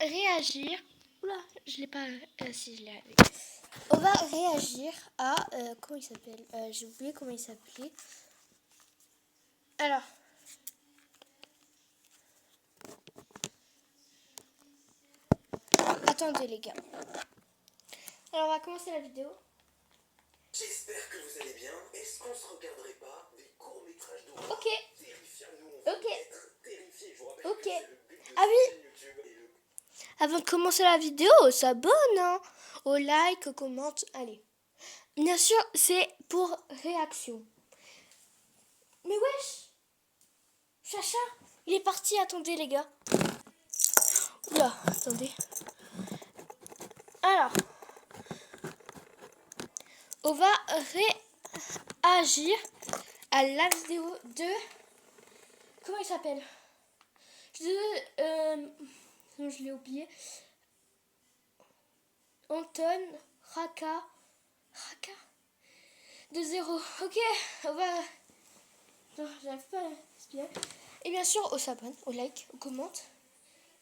réagir. Oula, je l'ai pas. Si, je l'ai avec. On va réagir à. Comment il s'appelle j'ai oublié comment il s'appelait. Alors. Attendez, les gars. Alors, on va commencer la vidéo. J'espère que vous allez bien. Est-ce qu'on se regarderait pas des courts-métrages d'horreur Ok. terrifiants? Nous, on va Ok. être terrifiés. Je vous rappelle Ok. que c'est le but de Ah cette oui. chaîne YouTube. Avant de commencer la vidéo, on s'abonne, hein. Au like, au commente. Allez. Bien sûr, c'est pour réaction. Mais wesh, Chacha, il est parti. Attendez, les gars. Oula, attendez. Alors, on va réagir à la vidéo de... Comment il s'appelle? Je l'ai oublié. Anton Raka de 0. Ok, on va... Non, j'arrive pas à respirer. Et bien sûr, on s'abonne, on like, on commente.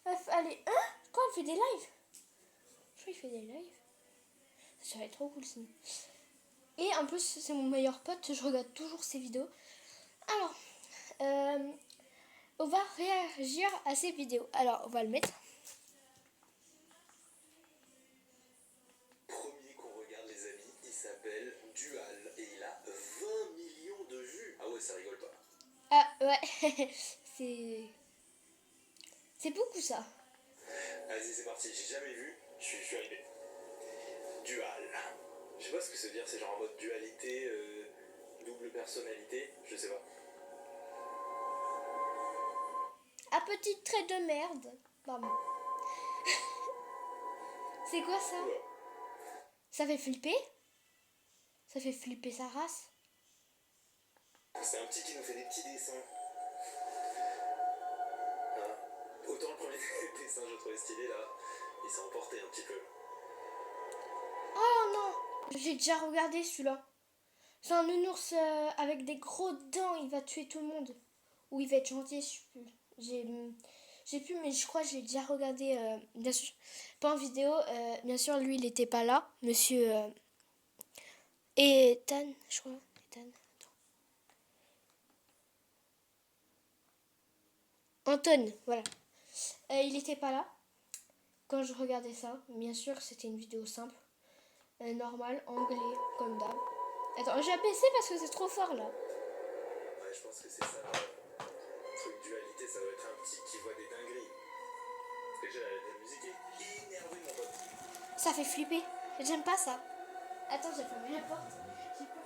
Bref, allez, hein? Je crois qu'il fait des lives. Je crois qu'il fait des lives. Ça va être trop cool sinon. Et en plus, c'est mon meilleur pote, je regarde toujours ses vidéos. Alors, on va réagir à ces vidéos. Alors, on va le mettre. Premier qu'on regarde, les amis, il s'appelle Dual et il a 20 millions de vues. Ah ouais, ça rigole pas. Ah, ouais, c'est beaucoup ça. Vas-y, c'est parti. J'ai jamais vu. Je suis arrivé. Dual. Je sais pas ce que ça veut dire. C'est genre en mode dualité, double personnalité. Je sais pas. Un petit trait de merde. Pardon. C'est quoi ça? Oula. Ça fait flipper? Ça fait flipper sa race? C'est un petit qui nous fait des petits dessins. Hein. Autant le premier dessin, je trouvais stylé là. Il s'est emporté un petit peu. Oh non! J'ai déjà regardé celui-là. C'est un nounours avec des gros dents. Il va tuer tout le monde. Ou il va être gentil, je sais plus. J'ai plus, mais je crois que j'ai déjà regardé. Bien sûr, pas en vidéo. Bien sûr, lui, il n'était pas là. Monsieur Ethan, je crois. Ethan. Anton, voilà. Il n'était pas là quand je regardais ça. Bien sûr, c'était une vidéo simple. Normale, anglais, comme d'hab. Attends, j'ai abaissé parce que c'est trop fort là. Ouais, je pense que c'est ça. Truc dualité, ça doit être un petit qui voit des dingueries. Déjà, la musique est énervée, mon pote. Ça fait flipper. J'aime pas ça. Attends, j'ai fermé la porte. J'ai peur.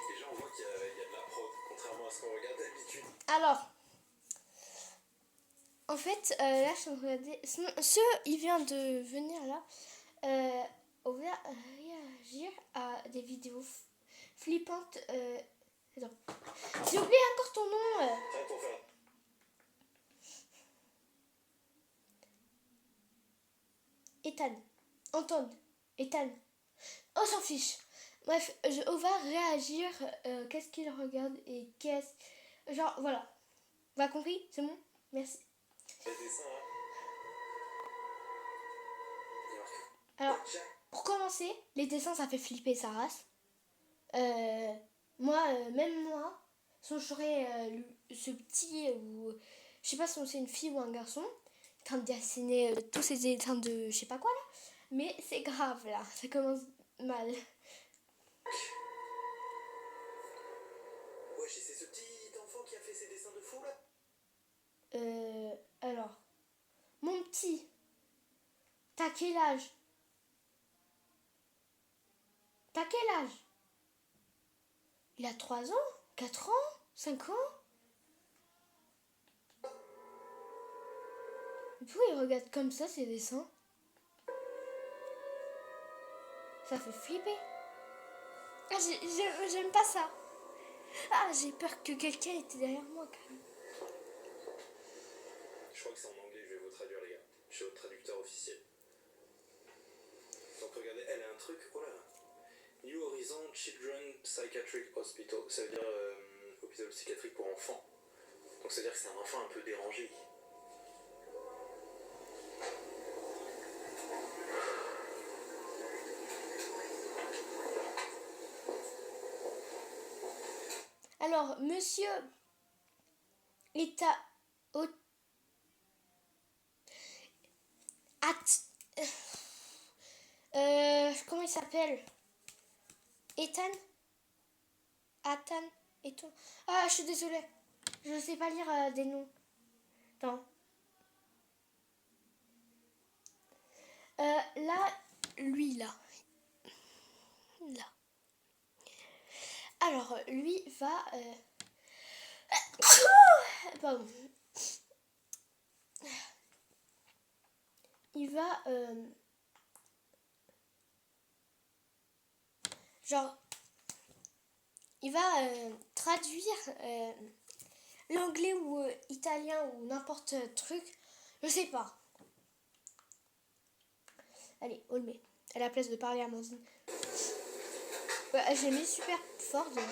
Déjà, on voit qu'il y a de la prod, contrairement à ce qu'on regarde d'habitude. Alors, en fait, là, je suis en train de regarder. Il vient de venir là. On va réagir à des vidéos flippantes. Attends. J'ai oublié encore ton nom. Prêt pour faire. Ethan. Anton. Ethan. On s'en fiche. Bref, on va réagir. Qu'est-ce qu'il regarde et qu'est-ce... Genre, voilà. Vous avez compris? C'est bon? Merci. Les dessins, hein. Alors, pour commencer, les dessins, ça fait flipper sa race. Même moi, si j'aurais ce petit, ou je sais pas si c'est une fille ou un garçon, en train de dessiner tous ces dessins de je sais pas quoi là, mais c'est grave là, ça commence mal. Ouais, c'est ce petit enfant qui a fait ses dessins de fou là. Alors, mon petit, t'as quel âge? T'as quel âge? Il a 3 ans? 4 ans? 5 ans? Pourquoi il regarde comme ça ses dessins? Ça fait flipper. Ah, j'aime pas ça. Ah, j'ai peur que quelqu'un était derrière moi quand même. Je crois que c'est en anglais, je vais vous traduire les gars. Je suis votre traducteur officiel. Donc regardez, elle a un truc, oh là là. New Horizon Children Psychiatric Hospital, ça veut dire hôpital psychiatrique pour enfants. Donc c'est-à-dire que c'est un enfant un peu dérangé. Alors, monsieur est à... comment il s'appelle? Ethan? Athan? Ethan? Ah, je suis désolée. Je ne sais pas lire des noms. Attends. Là, lui, là. Là. Alors, lui va... Pardon. Il va... genre... Il va traduire l'anglais ou italien ou n'importe truc. Je sais pas. Allez, on le met. À la place de parler à Amandine. Ouais, j'ai mis super fort dedans.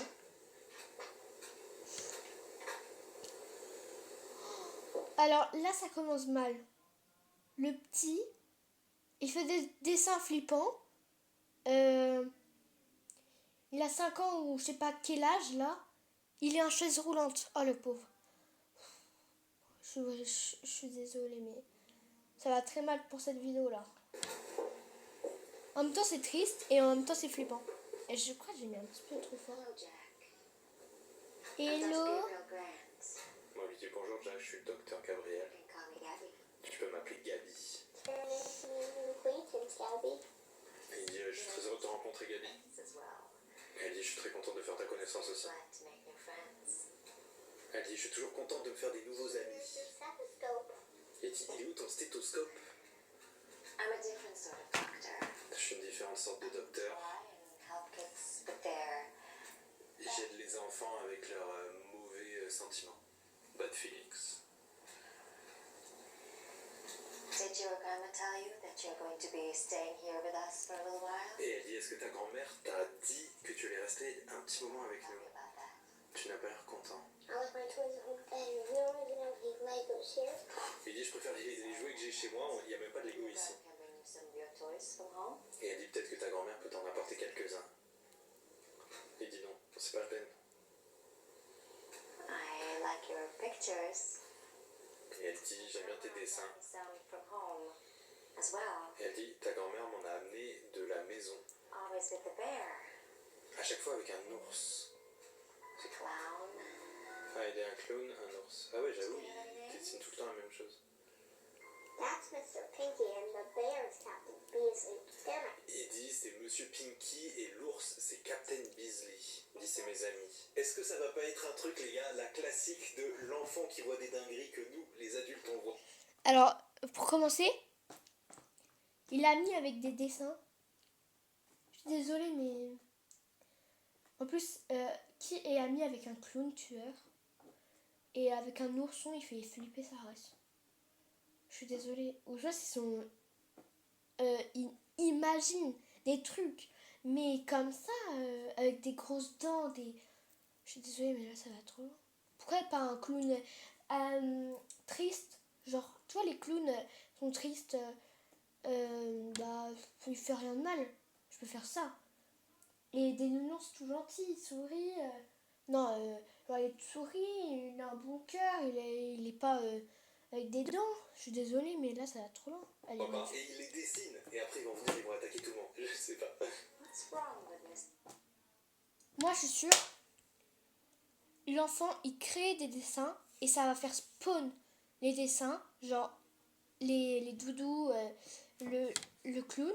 Alors là, ça commence mal. Le petit, il fait des dessins flippants. Il a 5 ans ou je sais pas quel âge là. Il est en chaise roulante. Oh le pauvre. Je suis désolée mais ça va très mal pour cette vidéo là. En même temps c'est triste et en même temps c'est flippant. Et je crois que j'ai mis un petit peu trop fort. Hello. Moi lui dis bonjour Jack, je suis le docteur Gabriel. Tu peux m'appeler Gabi. Il dit je suis très heureux de te rencontrer Gabi. Elle dit je suis très contente de faire ta connaissance aussi. Elle dit je suis toujours contente de me faire des nouveaux amis. Elle dit il est où ton stéthoscope? Je suis une différente sorte de docteur. J'aide les enfants avec leurs mauvais sentiments. Bad feelings. Did your grandma tell you that you're going to be staying here with us for a little while? Et elle dit est-ce que ta grand-mère t'a dit que tu allais rester un petit moment avec Tell nous? me about that. Tu n'as pas l'air content. I like my toys at home better. We don't even have any Legos here. Il dit je préfère les jouets que j'ai chez moi, il n'y a même pas de Lego Your ici. grandma can bring you some of your toys from home. Et elle dit peut-être que ta grand-mère peut t'en apporter quelques-uns. Il dit non, c'est pas la peine. I like your pictures. Et elle dit j'aime bien tes dessins. Some from home as well. Et elle dit ta grand-mère m'en a amené de la maison. Always with the bear. À chaque fois avec un ours. A clown. Ah il est un clown, un ours. Ah ouais j'avoue, il dessine tout le temps la même chose. That's Mr. Pinky and the bear is Captain Beasley. They're my... Il dit c'est Monsieur Pinky et l'ours c'est Captain Beasley. Il dit c'est mes amis. Est-ce que ça va pas être un truc les gars, la classique de l'enfant qui voit des dingueries que nous les adultes on voit? Alors, pour commencer, il a mis avec des dessins. Je suis désolée, mais... En plus, qui est ami avec un clown tueur et avec un ourson, il fait flipper sa race. Je suis désolée. Ou soit c'est son... il imagine des trucs, mais comme ça, avec des grosses dents, des... Je suis désolée, mais là, ça va trop loin. Pourquoi pas un clown triste? Genre, tu vois, les clowns sont tristes. Bah, il fait rien de mal. Je peux faire ça. Et des nounours tout gentils, ils sourient. Non, genre, il sourit, il a un bon cœur, il est pas avec des dents. Je suis désolée, mais là, ça va trop loin. Allez, Papa, et il les dessine. Et après ils vont venir, ils vont attaquer tout le monde. Je sais pas. What's wrong with Miss? moi, je suis sûre, l'enfant, il crée des dessins et ça va faire spawn les dessins, genre les doudous, le clown.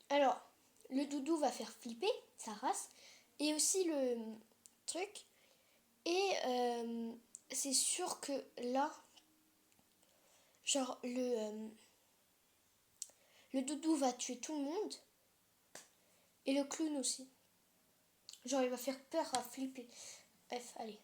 Alors, le doudou va faire flipper sa race et aussi le truc. Et c'est sûr que là, genre le doudou va tuer tout le monde et le clown aussi. Genre il va faire peur à flipper. Bref, allez.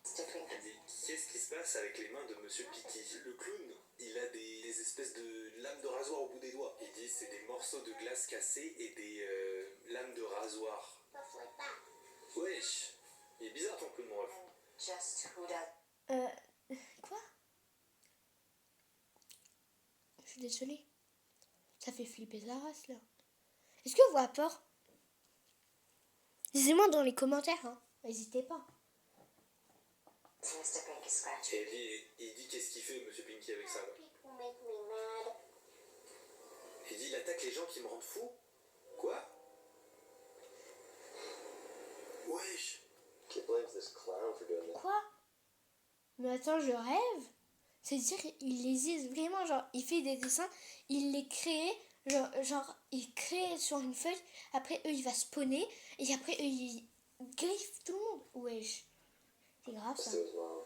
Elle dit qu'est-ce qui se passe avec les mains de Monsieur Picky? Le clown, il a des espèces de lames de rasoir au bout des doigts. Il dit c'est des morceaux de glace cassés et des lames de rasoir. Stuff like that. Wesh, il est bizarre ton clown mon ref. Just who does? Quoi? Je suis désolée. Ça fait flipper la race, là. Est-ce que vous avez peur? Dites-moi dans les commentaires, hein. N'hésitez pas. Mr. Pinky Scratch. Et il dit qu'est-ce qu'il fait, Monsieur Pinky, avec ça là. People make me mad. Il dit il attaque les gens qui me rendent fou. Quoi? Wesh. Kid blames this clown for doing that. Quoi? Mais attends, je rêve. C'est-à-dire, il hésite vraiment, genre, il fait des dessins, il les crée, genre, il crée sur une feuille, après, eux, il va spawner, et après, eux, il griffe tout le monde. Wesh. C'est grave, ça. To his mom.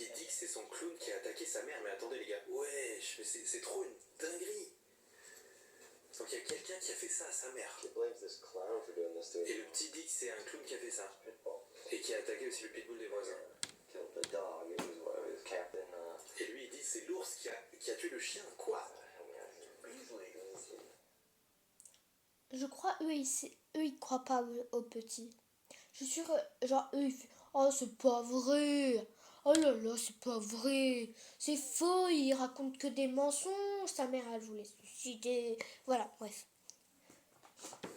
Il dit que c'est son clown qui a attaqué sa mère. Mais attendez les gars, wesh, mais c'est trop une dinguerie. Donc il y a quelqu'un qui a fait ça à sa mère. Kid blames this clown for doing this to Et his le petit dit que c'est un clown qui a fait ça. Et qui a attaqué aussi le pitbull des voisins. killed the dog. It was Captain. Et lui il dit que c'est l'ours qui a tué le chien. Quoi? Je crois, eux, ils croient pas aux petits. Je suis sûre, genre, eux, ils font, oh, c'est pas vrai. Oh là là, c'est pas vrai. C'est faux, ils racontent que des mensonges. Sa mère, elle voulait se suicider. Voilà, bref.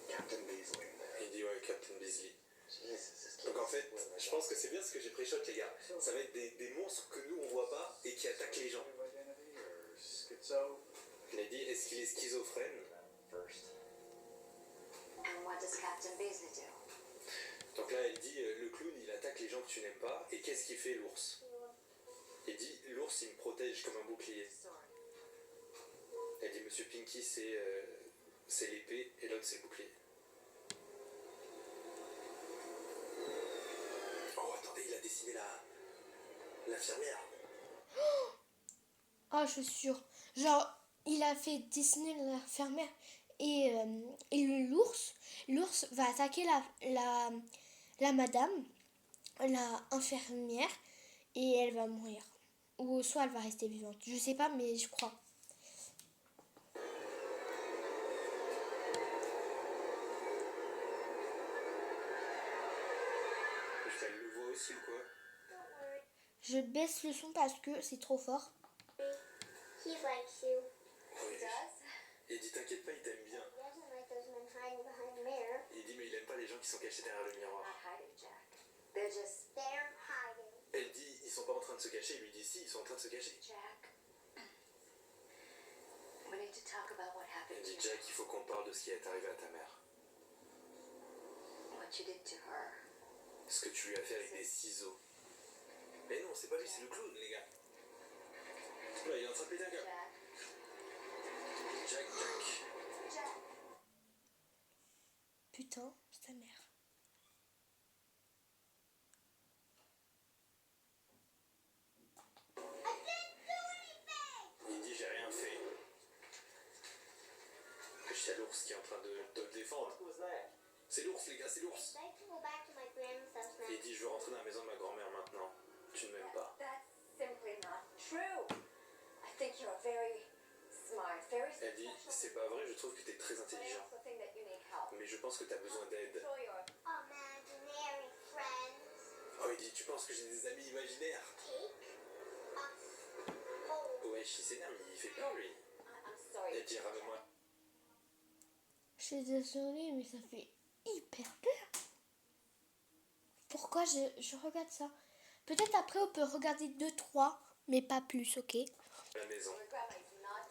Captain Beasley. Il dit ouais, Captain Beasley. Jesus, this kid. Donc en fait, je pense que c'est bien ce que j'ai pré-shot les gars. Ça va être des monstres que nous on voit pas et qui attaquent les gens. Il a dit est-ce qu'il est schizophrène? First. And what does Captain Beasley do? Donc là elle dit le clown il attaque les gens que tu n'aimes pas et qu'est-ce qu'il fait l'ours? Il dit l'ours il me protège comme un bouclier. Elle dit Monsieur Pinky c'est l'épée et l'autre c'est le bouclier. Oh attendez il a dessiné l'infirmière. Ah, je suis sûre. Genre, il a fait dessiner l'infirmière et l'ours. L'ours va attaquer la madame, la infirmière, et elle va mourir. Ou soit elle va rester vivante. Je sais pas, mais je crois. Elle le voit aussi ou quoi? Don't worry. Je baisse le son parce que c'est trop fort. He likes you. Oui. Il dit t'inquiète pas il t'aime bien. He doesn't like those men hiding behind the mirror. Il dit mais il aime pas les gens qui sont cachés derrière le miroir. Not hiding, Jack. They're just They're hiding. Elle dit ils sont pas en train de se cacher, il lui dit si ils sont en train de se cacher. Jack. We need to talk about what Elle happened to dit you. Jack il faut qu'on parle de ce qui est arrivé à ta mère. What you did to her. Ce que tu lui as fait avec des ciseaux. Mais non c'est pas lui c'est le clown les gars. Là il est en train de péter un câble. Jack. Jack. Putain, c'est ta mère. Il dit j'ai rien fait. C'est l'ours qui est en train de le défendre. What was that? C'est l'ours les gars, c'est l'ours. I'd like to go back to my grandma's house now. Il dit je veux rentrer dans la maison de ma grand-mère maintenant. Tu ne m'aimes pas. That's simply not true. I think you're very smart, very Elle dit c'est pas vrai, je trouve que t'es très But I intelligent. also think that you need help. Mais je pense que t'as besoin d'aide. So your Imaginary friends. Oh il dit tu penses que j'ai des amis imaginaires? Take us home. Wesh il s'énerve, il fait peur lui. I'm sorry. Elle dit ramène-moi. Je suis désolée, mais ça fait hyper peur. Pourquoi je regarde ça? Peut-être après, on peut regarder 2-3, mais pas plus, ok? À la maison. Your grandma is not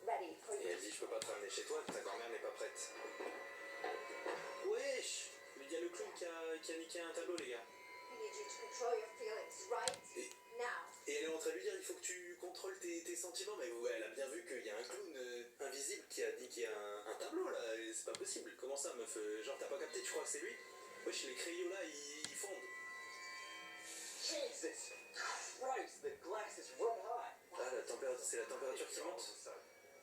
ready for Et you. elle dit je peux pas te ramener chez toi, ta grand-mère n'est pas prête. Wesh. Mais il y a le clown qui a niqué un tableau les gars. I need you to control your feelings right Et, now. et elle est en train de lui dire il faut que tu contrôles tes sentiments. Mais ouais, elle a bien vu qu'il y a un clown invisible qui a niqué un tableau là. Et c'est pas possible. Comment ça meuf? Genre t'as pas capté, tu crois que c'est lui? Wesh les crayons là ils fondent. Jesus Christ, the glass is red hot. Ah c'est la température qui monte.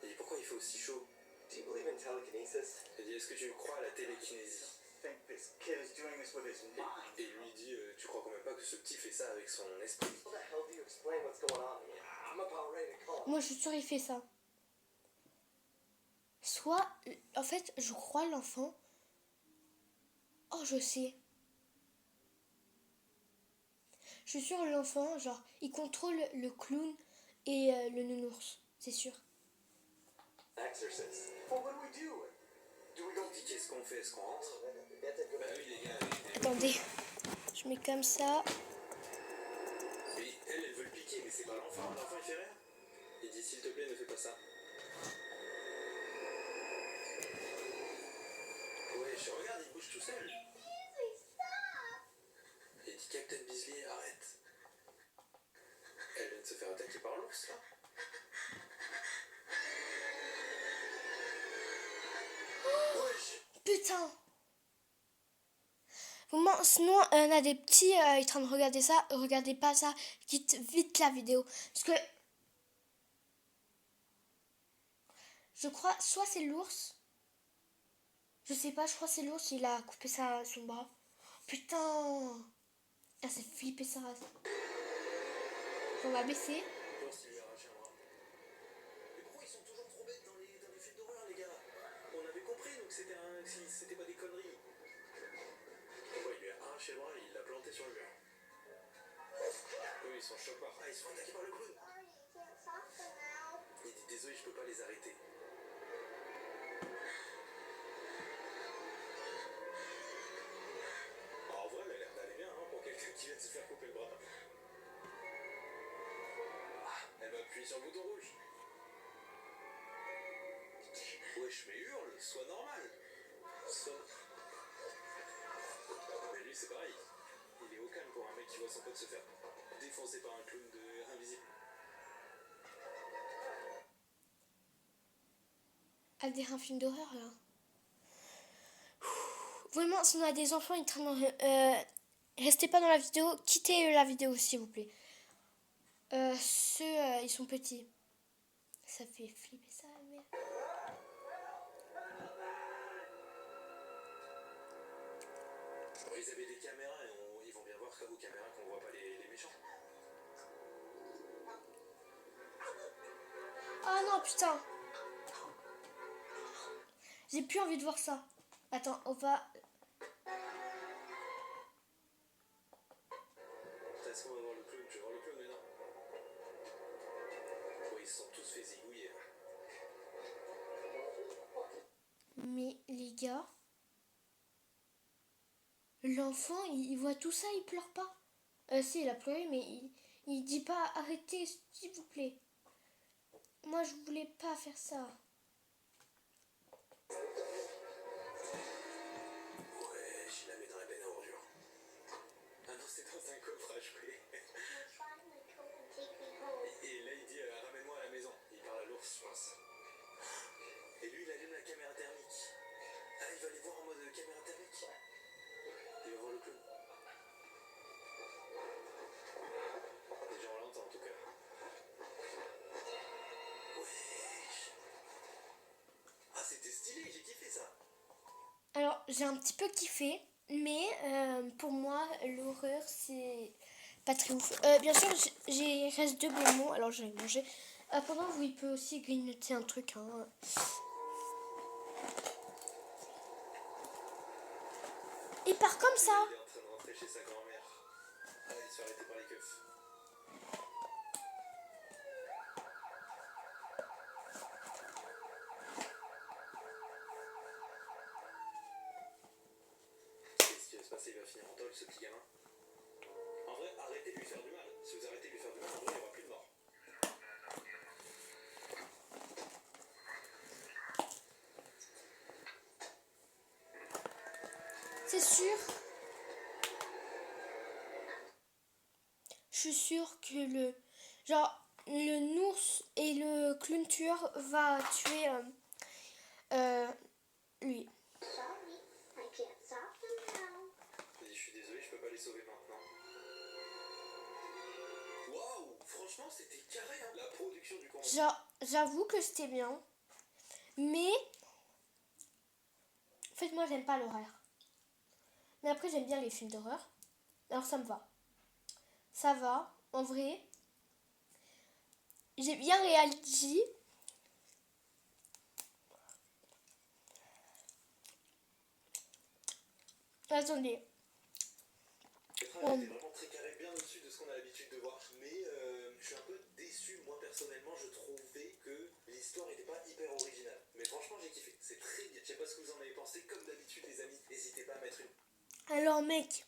Elle dit pourquoi il fait aussi chaud? Do you believe in telekinesis? Elle dit est-ce que tu crois à la télékinésie? think this kid is doing this with his mind. Et il lui dit tu crois quand même pas que ce petit fait ça avec son esprit? How the hell do you explain what's going on? I'm about ready to call. Moi, je suis sûre qu'il fait ça. Soit, en fait, je crois l'enfant. Oh, je sais. Je suis sûre l'enfant, genre, il contrôle le clown et le nounours, c'est sûr. Exorcist. Well, what do we do? Do we go? On dit qu'est-ce qu'on fait? Est-ce qu'on rentre? Bah oui, les gars. Attendez, je mets comme ça. Mais elle veut le piquer, mais c'est pas l'enfant. L'enfant, il fait rien. Il dit s'il te plaît, ne fais pas ça. Ouais, je regarde, il bouge tout seul. Il dit Captain Beasley, arrête. Elle vient de se faire attaquer par l'ours, là. Wesh. Putain! Bon, sinon, on a des petits ils sont en train de regarder ça. Regardez pas ça. Quitte vite la vidéo. Parce que je crois, soit c'est l'ours. Je sais pas, je crois que c'est l'ours. Il a coupé son bras. Putain! Ah, c'est flippé ça. On va baisser. L'ours, il lui a arraché un bras. Mais pourquoi ils sont toujours trop bêtes dans les films d'horreur, les gars? On avait compris, donc c'était pas des conneries. Pourquoi il lui a arraché le bras et il l'a planté sur le mur? Oui, ils sont choqués. Ah, ils sont attaqués par le clown. Sorry, you can't stop them now. Il dit désolé, je peux pas les arrêter. Ah, en vrai, elle a l'air d'aller bien pour quelqu'un qui vient de se faire couper le bras. Ah, elle va appuyer sur le bouton rouge. Wesh, mais hurle, sois normal. Mais lui, c'est pareil. Il est au calme pour un mec qui voit son pote se faire défoncer par un clown invisible. À dire un film d'horreur là. Vraiment, si on a des enfants, restez pas dans la vidéo, quittez la vidéo s'il vous plaît. Ils sont petits. Ça fait flipper ça, mais. Ils avaient des caméras et ils vont bien voir aux caméras qu'on voit pas les méchants. Ah non, putain! J'ai plus envie de voir ça. Attends, on va. Est-ce qu'on va voir le clown? Je vais voir le clown, mais non. Oui, ils se sont tous fait zigouiller. Mais les gars, l'enfant, il voit tout ça, il pleure pas. Si, il a pleuré, mais il dit pas arrêtez, s'il vous plaît. Moi, je voulais pas faire ça. Ouais, je la mets dans la benne à ordures. Ah non, c'est dans un coffre à jouer. We'll find the coat and take me home. Et là, il dit ramène-moi à la maison. Il parle à l'ours, je pense. Et lui, il allume la caméra thermique. Ah, il va aller voir en mode caméra thermique. Il va voir le clown. Déjà, on l'entend en tout cas. Wesh. Ah, c'était stylé, j'ai kiffé ça. Alors, j'ai un petit peu kiffé, mais pour moi, l'horreur, c'est pas très ouf. Bien sûr, il reste 2 bonbons, alors je vais manger. Pendant vous, il peut aussi grignoter un truc. Hein. Il part comme ça. Il est en train de rentrer chez sa grand-mère. Ah, il se fait arrêter par les keufs. Qu'est-ce qui va se passer? Il va finir en tôle, ce petit gamin. En vrai, arrêtez de lui faire du mal. Si vous arrêtez de lui faire du mal, en vrai, il n'y aura plus de mort. C'est sûr. Je suis sûre que le nours et le clown tueur va tuer lui. Sorry, I can't stop them now. Il dit, je suis désolé, je peux pas les sauver maintenant. Waouh, franchement, c'était carré, hein. La production du combat. J'avoue que c'était bien. Mais en fait, moi, j'aime pas l'horreur. Mais après, j'aime bien les films d'horreur. Alors, ça me va. Ça va, en vrai. J'ai bien réagi. Attendez. fin elle était vraiment très carré, bien au-dessus de ce qu'on a l'habitude de voir. Mais je suis un peu déçu, moi personnellement, je trouvais que l'histoire n'était pas hyper originale. Mais franchement, j'ai kiffé, c'est très bien. Je sais pas ce que vous en avez pensé, comme d'habitude, les amis, n'hésitez pas à mettre une. Alors mec,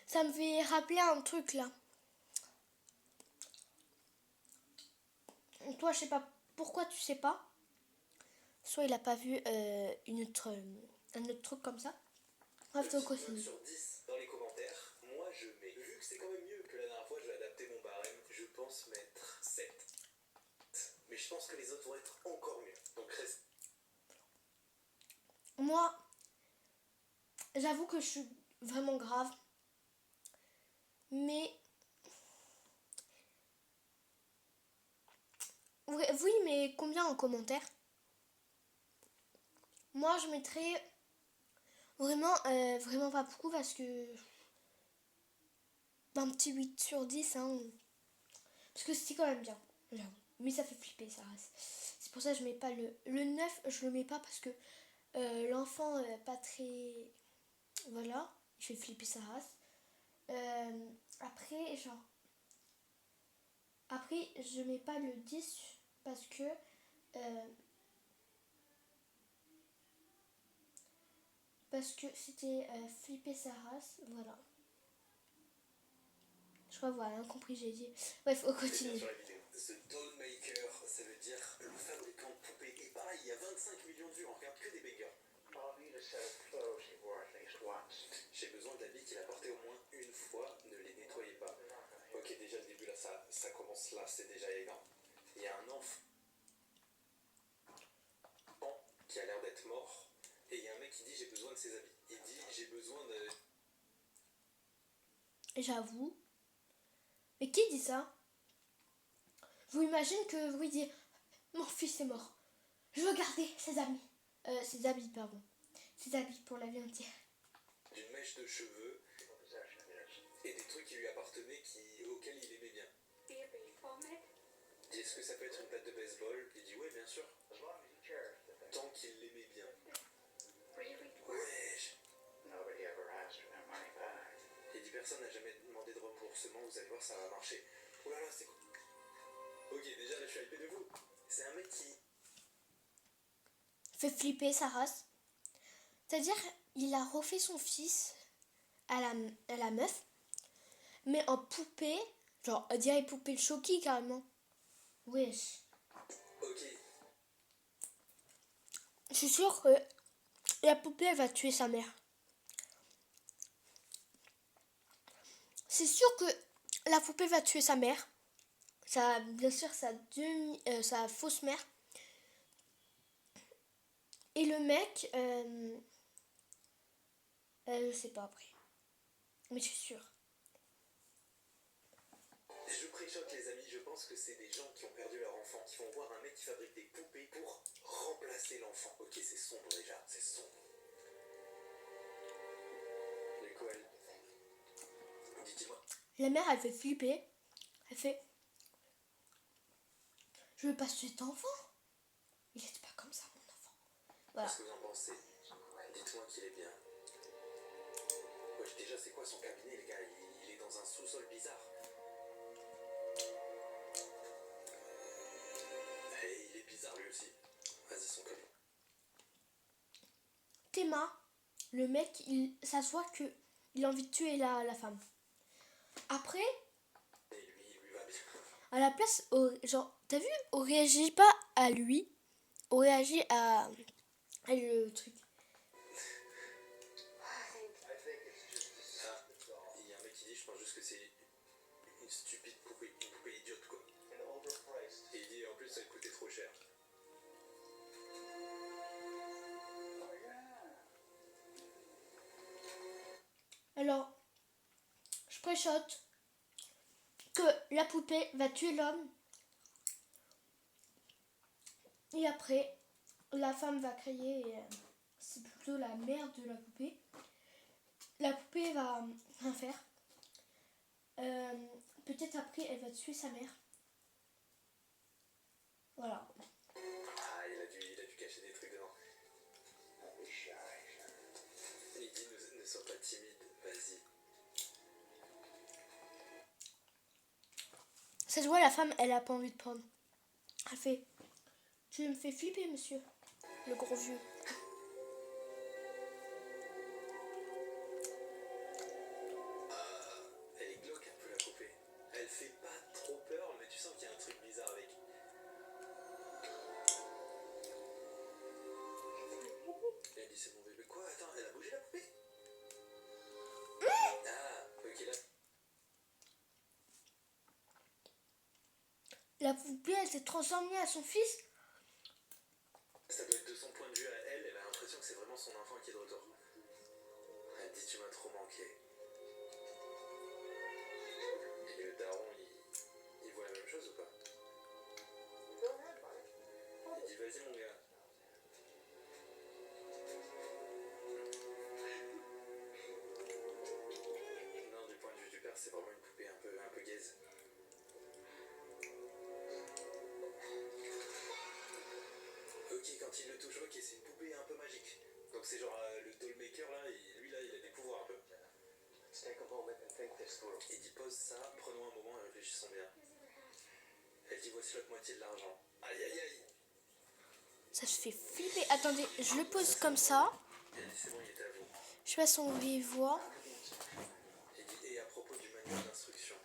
ça me fait rappeler un truc là. Toi, je sais pas pourquoi tu sais pas. Soit il a pas vu un autre truc comme ça. Bref, on Petite continue. note sur 10 dans les commentaires. Moi, je mets, vu que c'est quand même mieux que la dernière fois, je vais adapter mon barème. Je pense mettre 7. Mais je pense que les autres vont être encore mieux. Donc reste. Moi, j'avoue que je suis vraiment grave. Mais... Oui, mais combien en commentaire? Moi, je mettrais vraiment pas beaucoup parce que... Un petit 8 sur 10, hein. Parce que c'est quand même bien. J'avoue. Mais ça fait flipper, ça reste. C'est pour ça que je mets pas le 9, je le mets pas parce que l'enfant pas très... Voilà, il fait flipper sa race. Après, je mets pas le 10 parce que c'était flipper sa race. Voilà. Je crois avoir rien compris, j'ai dit. Bref, on continue. Sur la vidéo. The Doll Maker, ça veut dire le fabricant de poupées. Et pareil, il y a 25 millions de vues, on regarde que des bangers. J'ai besoin d'habits qu'il a portés au moins une fois, ne les nettoyez pas. Ok, déjà le début là, ça commence là, c'est déjà élégant. Il y a un enfant qui a l'air d'être mort, et il y a un mec qui dit j'ai besoin de ses habits. Il dit j'ai besoin de... J'avoue. Mais qui dit ça? Vous imaginez que vous dites mon fils est mort. Je veux garder ses habits. Ses habits, pardon. Ses habits pour la vie entière. D'une mèche de cheveux et des trucs qui lui appartenaient auxquels il aimait bien. Il dit est-ce que ça peut être une batte de baseball? Il dit ouais bien sûr. Tant qu'il l'aimait bien. Ouais. Il dit personne n'a jamais demandé de remboursement, vous allez voir ça va marcher. Oh là là c'est cool. Ok déjà là je suis hypé de vous. C'est un mec qui... Fait flipper sa race. C'est-à-dire, il a refait son fils à la meuf, mais en poupée, genre, on dirait poupée le Chucky carrément. Wesh. Ok. Je suis sûre que la poupée, elle va tuer sa mère. C'est sûr que la poupée va tuer sa mère. Ça, bien sûr, sa fausse mère. Et le mec, je sais pas après. Mais je suis sûre. Je préchote les amis, je pense que c'est des gens qui ont perdu leur enfant, qui vont voir un mec qui fabrique des poupées pour remplacer l'enfant. Ok, c'est sombre déjà, c'est sombre. Mais quoi elle... Dites-moi. La mère, elle fait flipper. Elle fait... Je veux pas tuer cet enfant. Il était pas comme ça, mon enfant. Voilà. Qu'est-ce que vous en pensez? Dites-moi qu'il est bien. Wesh, déjà, c'est quoi son cabinet, les gars? Il est dans un sous-sol bizarre. Et il est bizarre lui aussi. Vas-y, son cabinet. Théma, le mec, ça se voit que il a envie de tuer la femme. Après, Et lui, il lui va bien. à la place, genre, t'as vu, on réagit pas à lui, on réagit à le truc. Ah, il y a un mec qui dit, je pense juste que c'est une stupide poupée, une poupée idiote quoi. Et il dit, en plus, ça coûtait trop cher. Alors, je préchote que la poupée va tuer l'homme. Et après, la femme va crier, et c'est plutôt la mère de la poupée. La poupée va rien faire. Peut-être après, elle va tuer sa mère. Voilà. Ah, il a dû cacher des trucs dedans. Il dit, ne sois pas timide, vas-y. Ça se voit, la femme, elle a pas envie de prendre. Elle fait, tu me fais flipper, monsieur. Le gros vieux. Elle est glauque un peu la poupée. Elle fait pas trop peur, mais tu sens qu'il y a un truc bizarre avec. Et elle dit c'est mon bébé. Quoi? Attends, elle a bougé la poupée? Ah, ok là. La poupée, elle s'est transformée à son fils. Ça doit être de son point de vue à elle, elle a l'impression que c'est vraiment son enfant qui est de retour. Elle dit tu m'as trop manqué. Et le daron, il voit la même chose ou pas? Il dit vas-y mon gars. Non, du point de vue du père, c'est vraiment une poupée un peu gaze. Ok, quand il le touche, ok, c'est une poupée un peu magique. Donc c'est genre le dollmaker là, et lui là, il a des pouvoirs un peu. Let's take a moment and think this through. Il dit pose ça, prenons un moment et réfléchissons bien. Elle dit voici l'autre moitié de l'argent. Aïe aïe aïe. Ça se fait flipper. Attendez, je le pose comme ça. Elle dit c'est bon, il est à vous. Je passe son vive voix. Il dit et à propos du manuel d'instruction.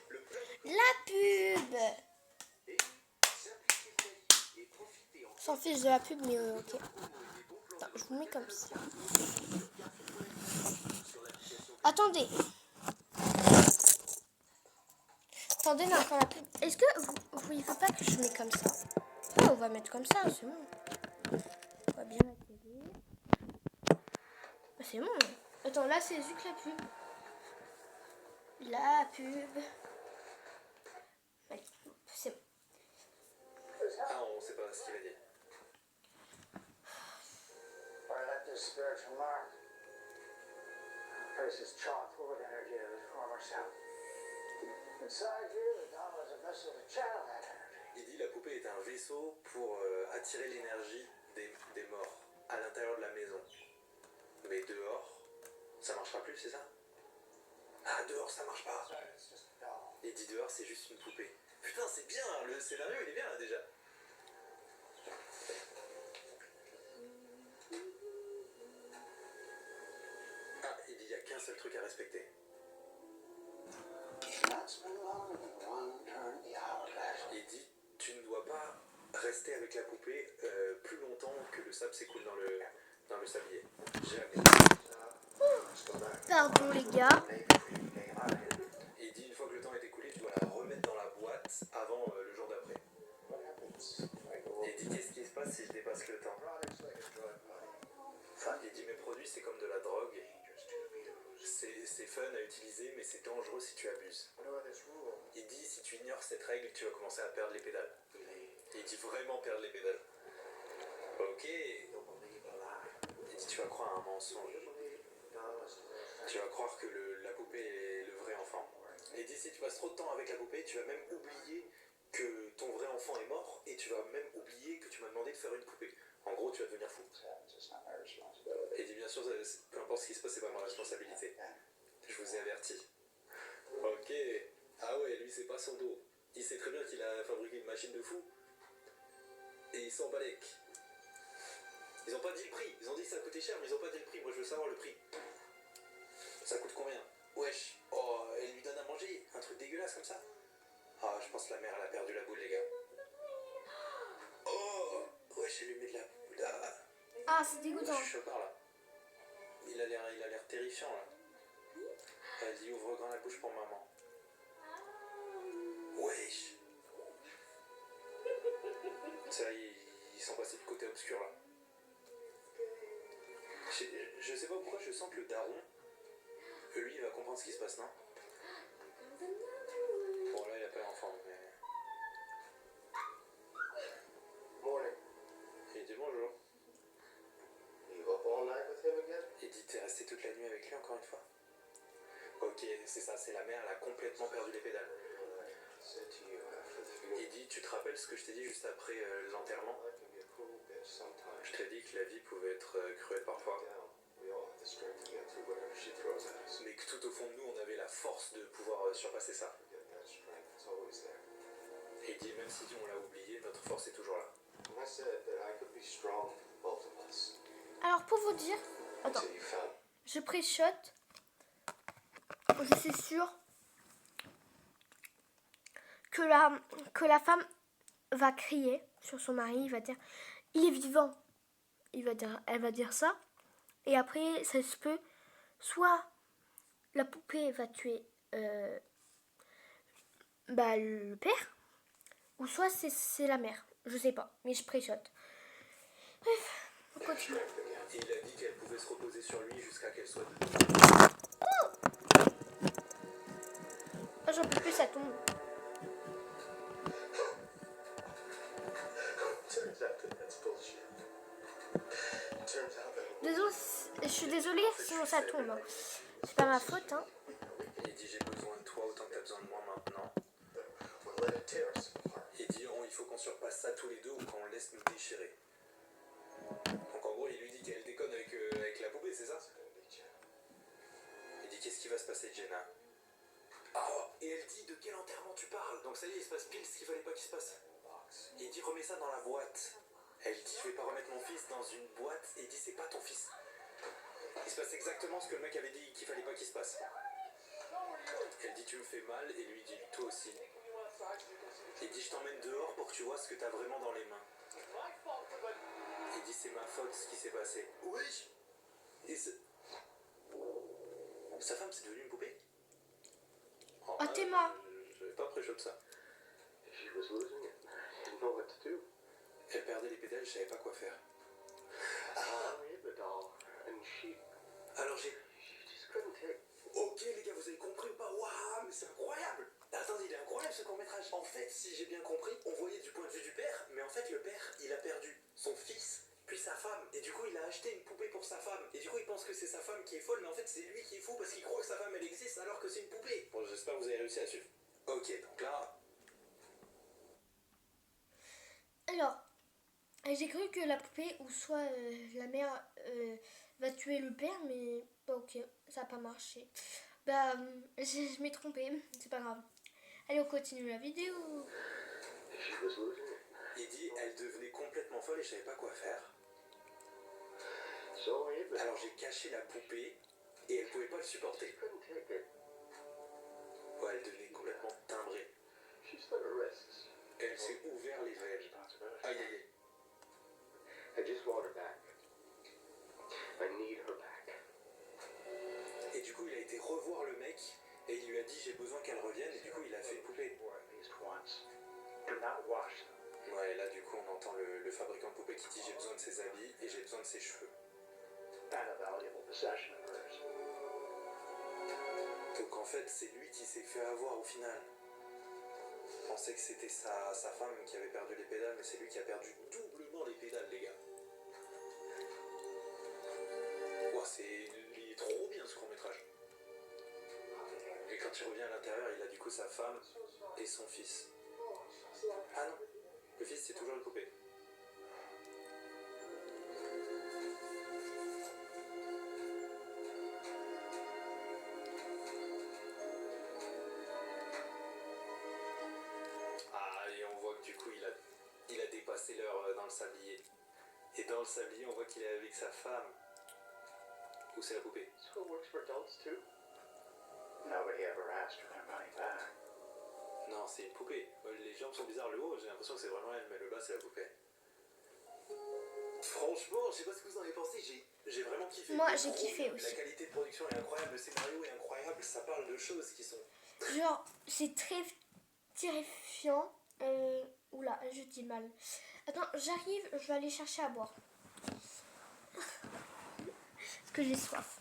Le plat La pub. S'en fiche de la pub, mais ok. Attends, je vous mets comme ça. Attendez. Attendez, non, quand la pub. Est-ce que vous ne faut pas que je mette comme ça? Ah, on va mettre comme ça, c'est bon. On va bien la télé. C'est bon. Attends, là, c'est juste la pub. La pub. Allez, c'est bon. Ah, on sait pas ce qu'il a dit. I left this spiritual mark. The place is chock full of energy of his former self. Inside you, the doll is a vessel to channel that energy. Il dit la poupée est un vaisseau pour attirer l'énergie des morts à l'intérieur de la maison. Mais dehors, ça marchera plus, c'est ça? Ah, dehors, ça marche pas. It's just a doll. Il dit dehors, c'est juste une poupée. Putain, c'est bien, le scénario, il est bien là déjà. Ah, il dit il y a qu'un seul truc à respecter. That's been longer than one turn the hourglass. Il dit tu ne dois pas rester avec la poupée plus longtemps que le sable s'écoule dans le sablier. Jamais. Let's go back. Pardon, les gars. Maybe we can get out of here. Et il dit une fois que le temps est écoulé, tu dois la remettre dans la boîte avant le jour d'après. What happens if I go Et il dit qu'est-ce qui se passe si je dépasse le temps? products like a drug body? Il dit mes produits c'est comme de la drogue. Dangerous to abuse. C'est fun à utiliser mais c'est dangereux si tu abuses. What about this rule? Il dit si tu ignores cette règle, tu vas commencer à perdre les pédales. Believe. Et il dit vraiment perdre les pédales. Ok. You'll believe a lie. Il dit tu vas croire à un mensonge. You believe the doll is the real Tu vas croire que la poupée est le vrai enfant. Et il dit si tu passes trop de temps avec la poupée, tu vas même oublier que ton vrai enfant est mort et tu vas même oublier que tu m'as demandé de faire une poupée. En gros, tu vas devenir fou. It's not my responsibility. Et il dit bien sûr, peu importe ce qui se passe, c'est pas ma responsabilité. Je vous ai averti. Ok. Ah ouais, lui c'est pas son dos. Il sait très bien qu'il a fabriqué une machine de fou. Et il s'en balèque. Ils ont pas dit le prix. Ils ont dit que ça coûtait cher, mais ils ont pas dit le prix. Moi je veux savoir le prix. Ça coûte combien? Wesh. Oh, elle lui donne à manger. Un truc dégueulasse comme ça. Ah, je pense que la mère elle a perdu la boule, les gars. Oh, wesh, elle lui met de la boule. Ah, c'est dégoûtant. Je suis choquant là. Il a l'air terrifiant là. Elle dit ouvre grand la bouche pour maman. Wesh. Ça, ils sont passés du côté obscur là. Je sais pas pourquoi je sens que le daron, lui il va comprendre ce qui se passe, non? Bon là il a pas l'enfant mais... Morning. Il dit bonjour. You up all night with him again? Il dit t'es resté toute la nuit avec lui encore une fois. Ok, c'est ça, c'est la mère, elle a complètement perdu les pédales. Said to you after the funeral. Il dit tu te rappelles ce que je t'ai dit juste après l'enterrement? Life can be a cruel bitch sometimes. Je t'ai dit que la vie pouvait être cruelle parfois. Down. We all have the strength to get through whatever she throws at us. Mais que tout au fond de nous on avait la si on l'a oublié, notre force est toujours là. I said that I could be strong, both of us. Alors pour vous dire, attends, Until you found je pré-shot. Je suis sûre que la femme va crier sur son mari, il va dire il est vivant. Elle va dire ça. Et après, ça se peut, soit la poupée va tuer le père, ou soit c'est la mère. Je sais pas, mais je pré-shot. Bref, on continue. Et il a dit qu'elle pouvait se reposer sur lui jusqu'à qu'elle soit debout. Ah, j'en peux plus, ça tombe. turns out that that's bullshit. Turns out that Désolé, je suis désolée, sinon ça tombe. Hein. C'est pas ma faute, hein. Il dit j'ai besoin de toi autant que t'as besoin de moi maintenant. we'll let it tear us apart. Il dit il faut qu'on surpasse ça tous les deux ou qu'on laisse nous déchirer. Donc en gros il lui dit qu'elle déconne avec la poupée, c'est ça? Il dit qu'est-ce qui va se passer Jenna? Ah, et elle dit de quel enterrement tu parles? Donc ça y est, il se passe pile ce qu'il fallait pas qu'il se passe. Il dit remets ça dans la boîte. Elle dit je vais pas remettre mon fils dans une boîte et il dit c'est pas ton fils. Il se passe exactement ce que le mec avait dit qu'il fallait pas qu'il se passe. Elle dit tu me fais mal et lui dit toi aussi. Il dit je t'emmène dehors pour que tu vois ce que t'as vraiment dans les mains. Il dit c'est ma faute ce qui s'est passé. Oui. Et sa femme c'est devenu une poupée? Oh, Ah, t'es mort. J'avais pas pré-shot ça. She was losing it. I didn't know what to do. Elle perdait les pédales, je savais pas quoi faire. Ah, I made the doll, and she alors j'ai... just couldn't take. Ok les gars, vous avez compris ou pas? Waouh, mais c'est incroyable! Attendez, il est incroyable ce court-métrage. En fait, si j'ai bien compris, on voyait du point de vue du père, mais en fait le père, il a perdu son fils, puis sa femme. Et du coup, il a acheté une poupée pour sa femme. Et du coup, il pense que c'est sa femme qui est folle, mais en fait, c'est lui qui est fou parce qu'il croit que sa femme, elle existe alors que c'est une poupée. Bon, j'espère que vous avez réussi à suivre. Ok, donc là... Alors, j'ai cru que la poupée ou soit la mère va tuer le père, mais bah, ok, ça n'a pas marché. Bah, je m'ai trompée, c'est pas grave. Allez, on continue la vidéo. She was losing it. Il dit, elle devenait complètement folle et je savais pas quoi faire. So I made the Alors j'ai caché la poupée et elle pouvait pas le supporter. She couldn't take it. Ouais, elle devenait complètement timbrée. She slit her wrists. Elle s'est ouvert les veines. Aïe aïe aïe. I just want her back. I need her back. Et du coup il a été revoir le mec et il lui a dit j'ai besoin qu'elle revienne et du coup il a fait une poupée. Or at least once. Do not wash them. Ouais, et là du coup on entend le fabricant de poupées qui dit j'ai besoin de ses habits et j'ai besoin de ses cheveux. And a valuable possession of hers. Donc en fait c'est lui qui s'est fait avoir au final. Je pensais que c'était sa femme qui avait perdu les pédales, mais c'est lui qui a perdu doublement les pédales les gars. Ouah, il est trop bien ce court métrage. Et quand il revient à l'intérieur, il a du coup sa femme et son fils. Ah non, le fils c'est toujours une poupée. Ah, et on voit que du coup il a dépassé l'heure dans le sablier. Et dans le sablier, on voit qu'il est avec sa femme. Ou c'est la poupée? So it works for adults too? Nobody ever asked for their money back. Non, c'est une poupée. Les jambes sont bizarres, le haut, j'ai l'impression que c'est vraiment elle, mais le bas, c'est la poupée. Franchement, je sais pas ce que vous en avez pensé, j'ai vraiment kiffé. Moi, Il est j'ai trop kiffé bien. aussi. La qualité de production est incroyable, le scénario est incroyable, ça parle de choses qui sont... Genre, c'est très terrifiant. Oula, je dis mal. Attends, j'arrive, je vais aller chercher à boire. Parce que j'ai soif.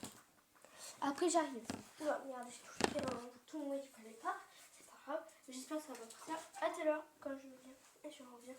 Après, j'arrive. Oula, merde, j'ai touché dans tout le monde qu'il fallait pas. C'est pas grave. J'espère que ça va partir à tout à l'heure quand je reviens. Et je reviens.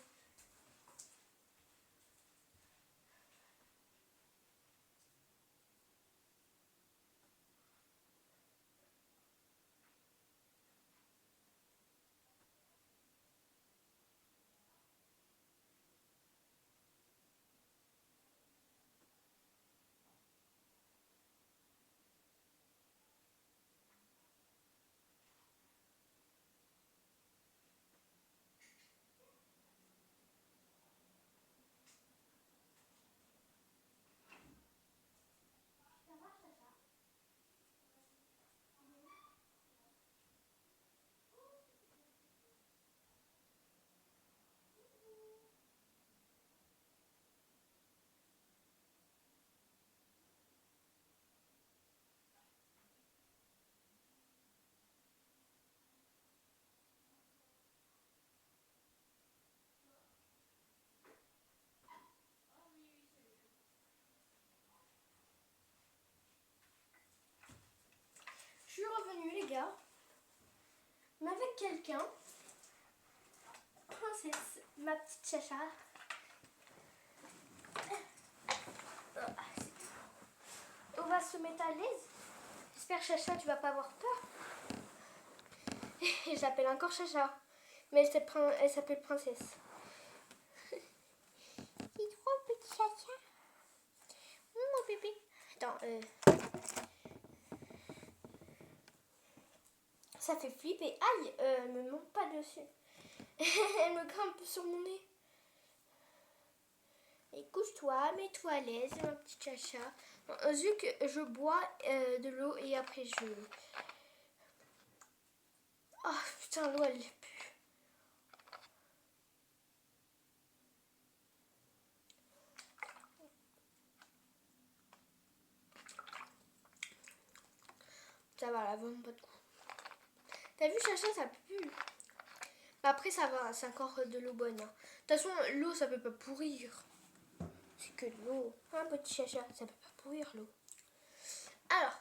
nu, les gars. Mais avec quelqu'un. Princesse, ma petite chacha. On va se mettre à l'aise. J'espère, Chacha, tu vas pas avoir peur. Je l'appelle encore Chacha. Mais elle s'appelle Princesse. C'est trop petit Chacha. Mon bébé. Attends, ça fait flipper. Aïe, me monte pas dessus. Elle me grimpe sur mon nez. Et couche-toi, mets-toi à l'aise, ma petite Chacha. Vu que je bois de l'eau et après je... Oh putain, l'eau elle pue. Ça va, là, vraiment pas de goût. T'as vu, Chacha, ça pue. Après, ça va, c'est encore de l'eau bonne. Hein. De toute façon, l'eau, ça peut pas pourrir. C'est que de l'eau. Un petit Chacha, ça peut pas pourrir l'eau. Alors.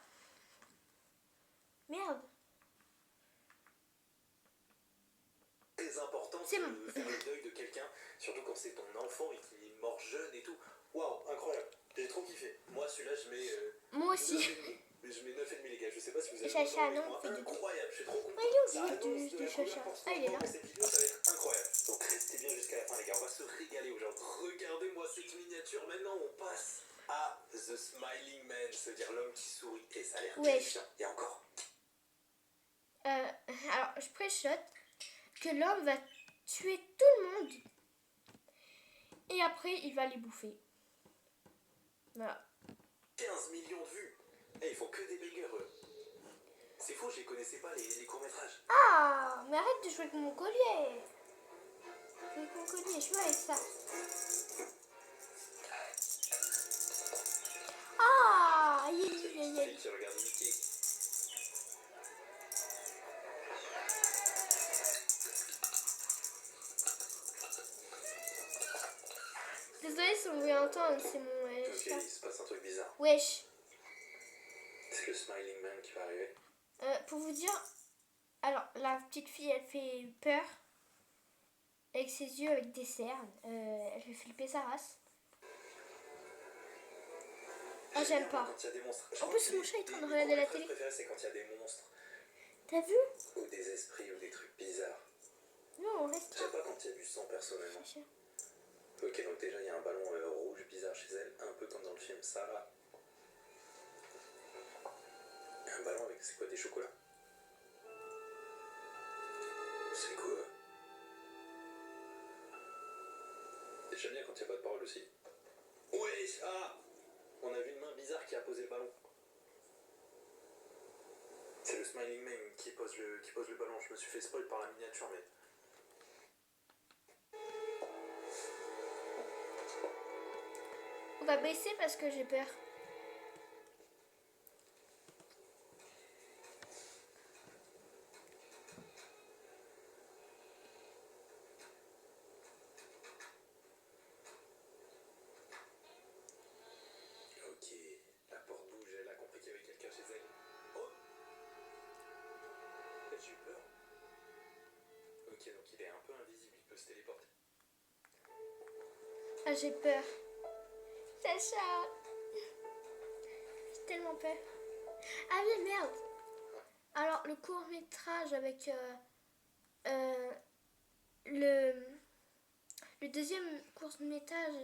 Merde. Très important de C'est bon. faire le deuil de quelqu'un, surtout quand c'est ton enfant et qu'il est mort jeune et tout. Waouh, incroyable. J'ai trop kiffé. Moi, celui-là, je mets. Moi aussi. 9,5. Je mets 9,5 les gars. Je sais pas si vous avez Chacha, entendu, mais non, moi, fais du incroyable. Je suis trop content. Ah, il est où, Ça le annonce de de la Chacha? couleur pour Ah, il est là. cette vidéo, ça va être incroyable. Donc restez bien jusqu'à la fin, les gars. On va se régaler aujourd'hui. Regardez-moi cette miniature. Maintenant, on passe à The Smiling Man, c'est-à-dire l'homme qui sourit. Et ça a l'air Ouais. terrifiant. Et encore. Alors, je préchote que l'homme va tuer tout le monde. Et après, il va les bouffer. Voilà. 15 millions de vues. Eh, ils font que des bangers, eux. C'est faux, je les connaissais pas, les courts-métrages. Ah, mais arrête de jouer avec mon collier. Avec mon collier, je joue avec ça. Ah, aïe, C'est aïe, une aïe, petite fille aïe. qui regarde Mickey. Désolée si on veut entendre, c'est mon Ok, chat. il se passe un truc bizarre. Wesh. C'est le Smiling Man qui va arriver. Pour vous dire, alors la petite fille elle fait peur avec ses yeux avec des cernes. Elle fait flipper sa race. Ah, j'aime pas. Quand il y a des monstres. En plus, mon chat est en train de regarder la télé. Mes préférés, c'est quand il y a des monstres, T'as vu? ou des esprits, ou des trucs bizarres. Non, on reste J'aime pas quand il y a du sang, personnellement. là. Ok, donc déjà, il y a un ballon rouge bizarre chez elle, un peu comme dans le film Sarah. Un ballon avec, c'est quoi, des chocolats? C'est quoi? J'aime bien quand il n'y a pas de parole aussi. Ouais, ah! On a vu une main bizarre qui a posé le ballon. C'est le Smiling Man qui pose le ballon. Je me suis fait spoil par la miniature, mais... On va baisser parce que j'ai peur. Ok, la porte bouge, elle a compris qu'il y avait quelqu'un chez elle. Oh! J'ai eu peur. Ok, donc il est un peu invisible, il peut se téléporter. Ah, j'ai peur. Sacha. J'ai tellement peur. Ah mais merde. Alors, le court-métrage avec le deuxième court-métrage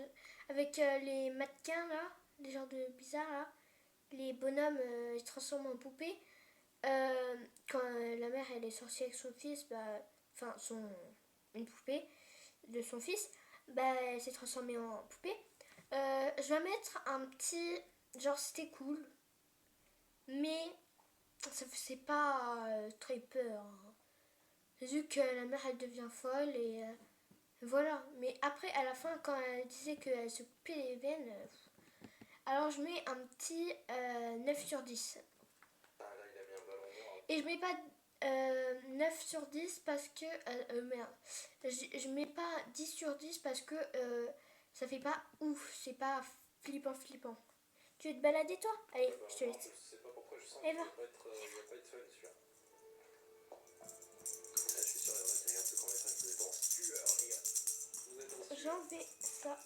avec les mannequins là, les genres de bizarres là, les bonhommes ils se transforment en poupées. Quand la mère elle est sortie avec son fils, enfin une poupée de son fils, elle s'est transformée en poupée. Je vais mettre un petit genre c'était cool, mais ça faisait pas très peur. Hein. Vu que la mère elle devient folle et voilà. Mais après à la fin quand elle disait qu'elle se coupait les veines, alors je mets un petit 9 sur 10. Ah là, il a mis un ballon noir. Et je mets pas 9 sur 10 parce que... merde. Je mets pas 10 sur 10 parce que ça fait pas ouf. C'est pas flippant. Tu veux te balader toi? Allez, je te laisse. Je sais pas pourquoi je sens Eh qu'il ben. va pas être fun celui-là. enlever ça.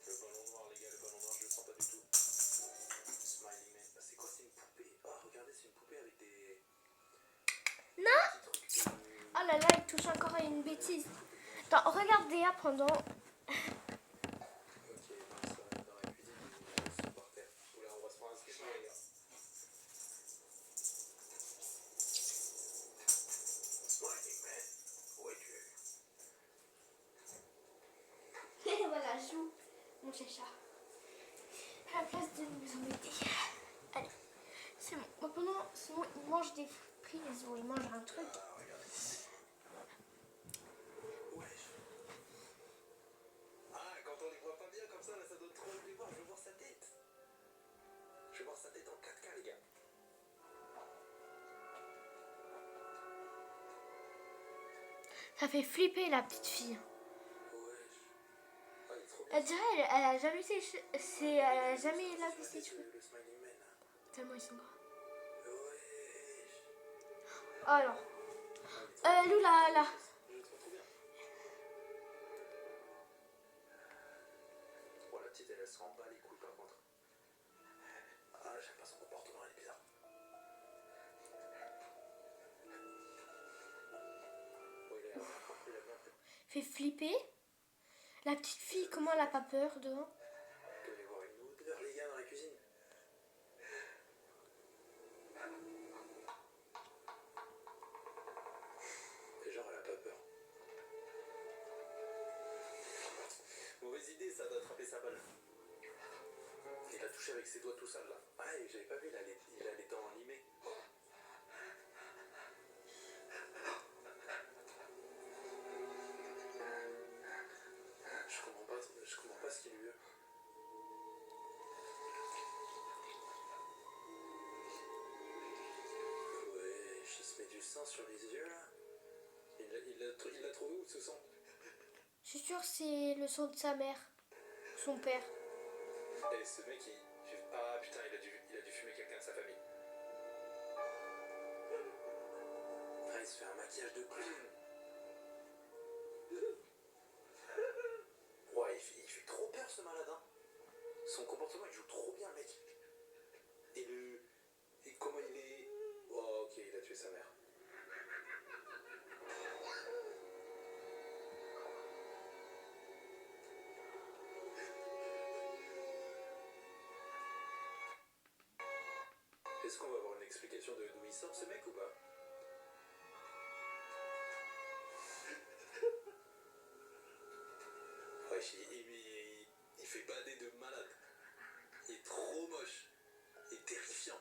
Le ballon noir, les gars, le ballon noir, je le sens pas du tout. Smiling Man. Ah, c'est quoi? C'est une poupée. Ah, regardez, c'est une poupée avec des. Non! Petits trucs de. Oh là là, il touche encore à une bêtise. Attends, regarde Déa pendant... Ok, dans la cuisine, ils sont par terre. Oula, on va se prendre un sketch, les gars. Smiling Man, où es-tu? Et voilà, joue mon chat. À la place de nous embêter. Allez, c'est bon. Moi, pendant ce moment, il mange des frites, il mange un truc. Ah, regardez. Wesh. Ah, quand on les voit pas bien comme ça, là, ça donne trop envie de les voir. Je veux voir sa tête. Je veux voir sa tête en 4K, les gars. Ça fait flipper la petite fille. Wesh. Ah, il est trop bien. Elle dirait, elle a jamais elle a jamais lavé ses cheveux. Le Smiling Man, là. Tellement ils sont gras. Wesh. Alors, Ah, il est trop Lou, là. Je le trouve trop bien. Oh, la petite, elle se rend pas les couilles par contre. Ah, j'aime pas son comportement, il est bizarre. Oh, il a bien pris, il a bien pris. Fait flipper. La petite fille, comment elle a pas peur devant? Vous devez voir une odeur, les gars, dans la cuisine. Et genre, elle a pas peur. Mauvaise idée, ça, d'attraper sa balle. Il a touché avec ses doigts tout sales, là. Ah, et j'avais pas vu, il a les dents limées. Je comprends pas ce qu'il lui veut. Wesh, il se met du sang sur les yeux, là. Il l'a trouvé où, ce sang? Je suis sûre que c'est le sang de sa mère. Son père. Et ce mec, ah putain, il a dû fumer quelqu'un de sa famille. Ah, il se fait un maquillage de clown. Ouais, il fait trop peur, ce malade, hein. Son comportement, il joue trop bien, le mec. Et comment il est... Oh, ok, il a tué sa mère. Est-ce qu'on va avoir une explication de d'où il sort, ce mec, ou pas? Wesh, il fait bader de malade. Il est trop moche. Il est terrifiant.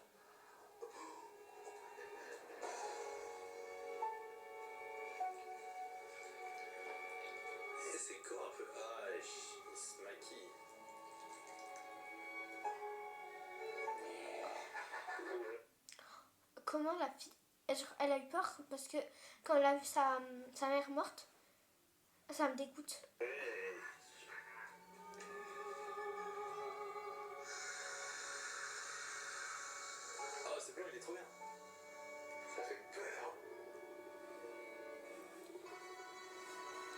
Et ses corps un peu... Ah, il se maquille. Comment la fille... Elle a eu peur parce que quand elle a vu sa mère morte, ça me dégoûte. Oh, c'est bon, il est trop bien. Ça fait peur.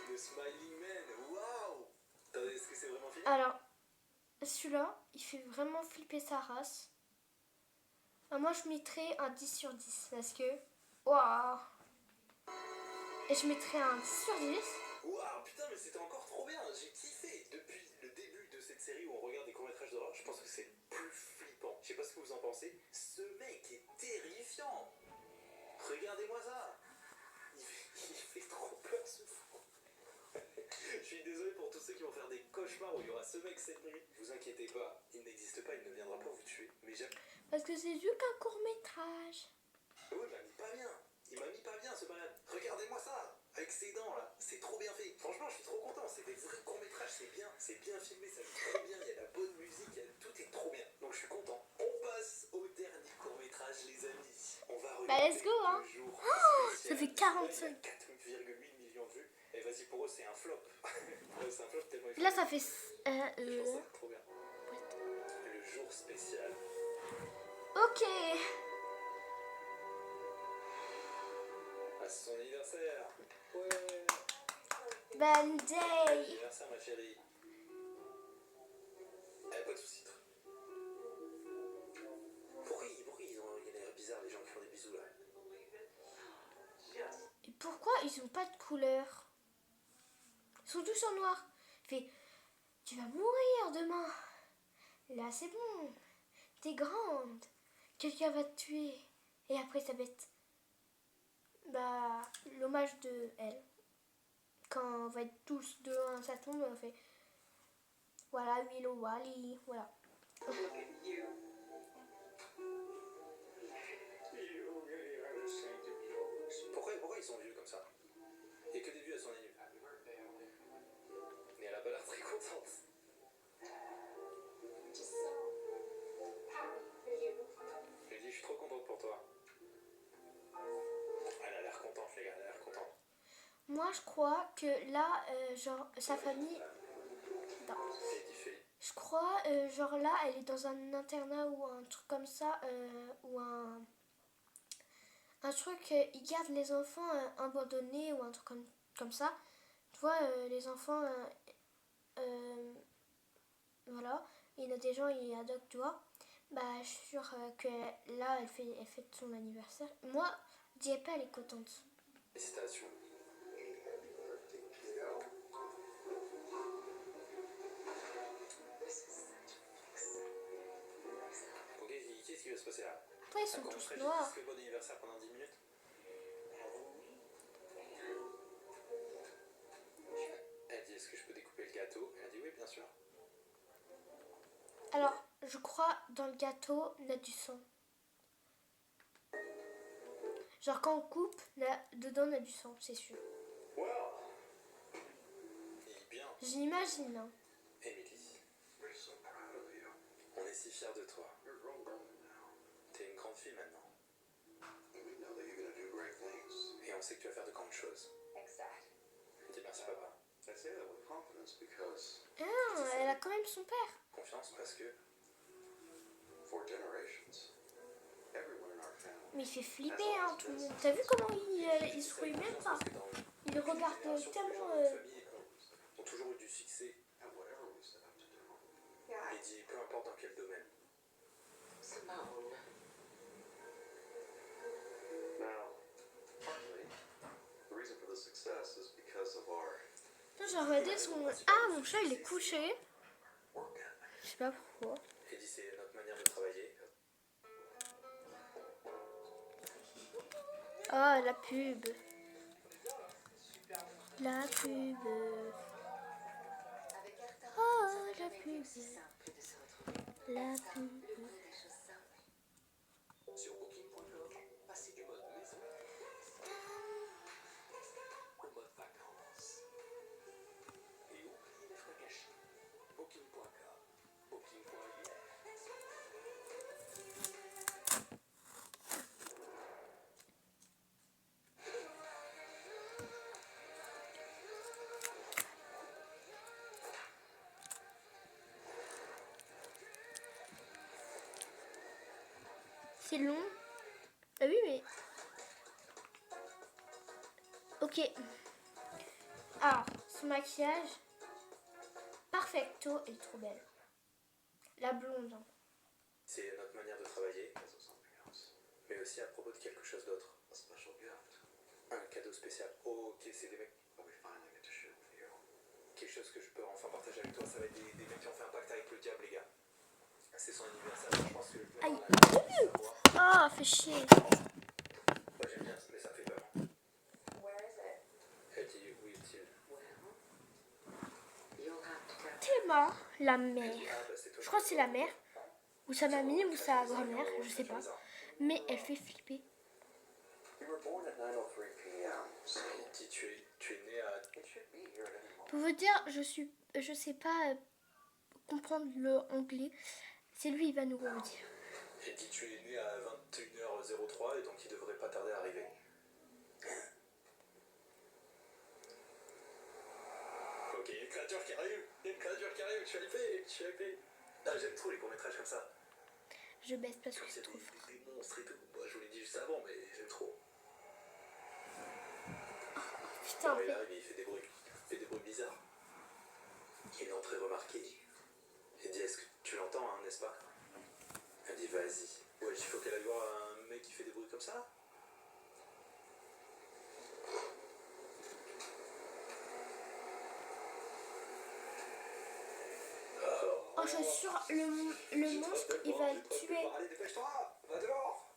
Le Smiling Man, waouh. Attendez, est-ce que c'est vraiment fini? Alors, celui-là, il fait vraiment flipper sa race. Moi, je mettrais un 10 sur 10 parce que... Waouh! Et je mettrais un 10 sur 10. Waouh, putain, mais c'était encore trop bien. J'ai kiffé. Depuis le début de cette série où on regarde des courts-métrages d'horreur, je pense que c'est le plus flippant. Je sais pas ce que vous en pensez. Ce mec est terrifiant. Regardez-moi ça. Il fait trop peur, ce fou. Je suis désolé pour tous ceux qui vont faire des cauchemars où il y aura ce mec cette nuit. Vous inquiétez pas, il n'existe pas, il ne viendra pas vous tuer. Mais j'aime. Parce que c'est juste qu'un court-métrage. Oui, il m'a mis pas bien. Il m'a mis pas bien, ce malade. Regardez-moi ça. Avec ses dents, là. C'est trop bien fait. Franchement, je suis trop content. C'est des vrais courts-métrages. C'est bien filmé. Ça joue trop bien. Il y a la bonne musique. Tout est trop bien. Donc, je suis content. On passe au dernier court-métrage, les amis. On va regarder Bah, let's go, hein. le jour Ça fait spécial. 45. 4,8 millions de vues. Et vas-y, pour eux, c'est un flop. Pour eux, c'est un flop tellement il Là, ça fait... Je pense que ça va être trop bien. Le jour spécial. Ok. Ah, c'est son anniversaire. Ouais. Ben day. Anniversaire, ma chérie. Pas de soucis. Pourquoi ils ont l'air bizarre, les gens qui font des bisous là? Et pourquoi ils ont pas de couleur? Ils sont tous en noir. Il fait, tu vas mourir demain. Là c'est bon. T'es grande. Quelqu'un va te tuer. Et après ça va être l'hommage de elle. Quand on va être tous devant sa tombe, on fait voilà, Willow Wally, voilà. Pourquoi ils sont vieux comme ça? Il n'y a que des vieux à son anniversaire. Mais elle a pas l'air très contente. Je lui dis, je suis trop contente pour toi. Elle a l'air contente, les gars, elle a l'air contente. Moi je crois que là, genre sa famille... Non. Je crois, genre là, elle est dans un internat ou un truc comme ça, ou un truc, ils gardent les enfants abandonnés ou un truc comme ça. Tu vois, les enfants, voilà, il y en a des gens, ils adoptent, tu vois. Bah, je suis sûre que là, elle fête son anniversaire. Moi, Dieppe, elle est contente. Félicitations. Ok, qu'est-ce qui va se passer là? Après, ils sont tous noirs. Bon anniversaire pendant 10 minutes. Elle dit, est-ce que je peux découper le gâteau? Elle dit, oui, bien sûr. Alors, je crois, dans le gâteau, il y a du sang. Genre, quand on coupe, dedans, il y a du sang, c'est sûr. Wow. Et bien. J'imagine, hein. Emily, on est si fiers de toi. T'es une grande fille maintenant. Et on sait que tu vas faire de grandes choses. Dis merci papa. Ah, elle a quand même son père. Confiance parce que Mais il fait flipper, hein, tout le monde. T'as vu comment il se rouille même pas? Il regarde tellement... ont toujours eu du succès. Et dit peu importe dans quel domaine. J'ai regardé son... Ah, mon chat, il est couché. Je sais pas pourquoi. Et dit c'est notre manière de travailler. Oh, la pub. La pub. Oh, la pub. La pub. Sur Booking.com, passez du mode maison au mode vacances. Et oubliez les frais cachés. Booking.com. Booking.com. C'est long. Ah oui, mais... Ok. Alors, ce maquillage, perfecto, elle est trop belle. La blonde. Hein. C'est notre manière de travailler, mais aussi à propos de quelque chose d'autre. Un cadeau spécial. Oh, ok, c'est des mecs. Quelque chose que je peux enfin partager avec toi, ça va être des mecs qui ont fait un pacte avec le diable, les gars. C'est son anniversaire, je pense que... Aïe. Ah, fait chier. Moi j'aime bien, mais ça fait peur. Elle dit oui, utile. Tellement la mère. Ah, bah, c'est toi. Je crois que c'est la mère. Ou sa mamie, ou sa grand-mère, je sais pas. Mais elle fait flipper. Il dit tu es né à... Pour vous dire, je sais pas comprendre le anglais. C'est lui, il va nous le dire. Il dit tu es né à 21h03 et donc il devrait pas tarder à arriver. Ok, il y a une créature qui arrive, je suis hypé. Ah, j'aime trop les courts-métrages comme ça. Je baisse parce que Quand il y c'est a trop fort. des monstres et tout. Moi, je vous l'ai dit juste avant, mais j'aime trop. Putain, en Bon, il fait. arrive et il fait des bruits bizarres. Il y a une entrée remarquée. Il dit, est-ce que tu l'entends, hein, n'est-ce pas? Elle dit, vas-y. Ouais, il faut qu'elle aille voir un mec qui fait des bruits comme ça, là. Oh, je suis sûre, le monstre, il va tuer. Allez, dépêche-toi, va dehors.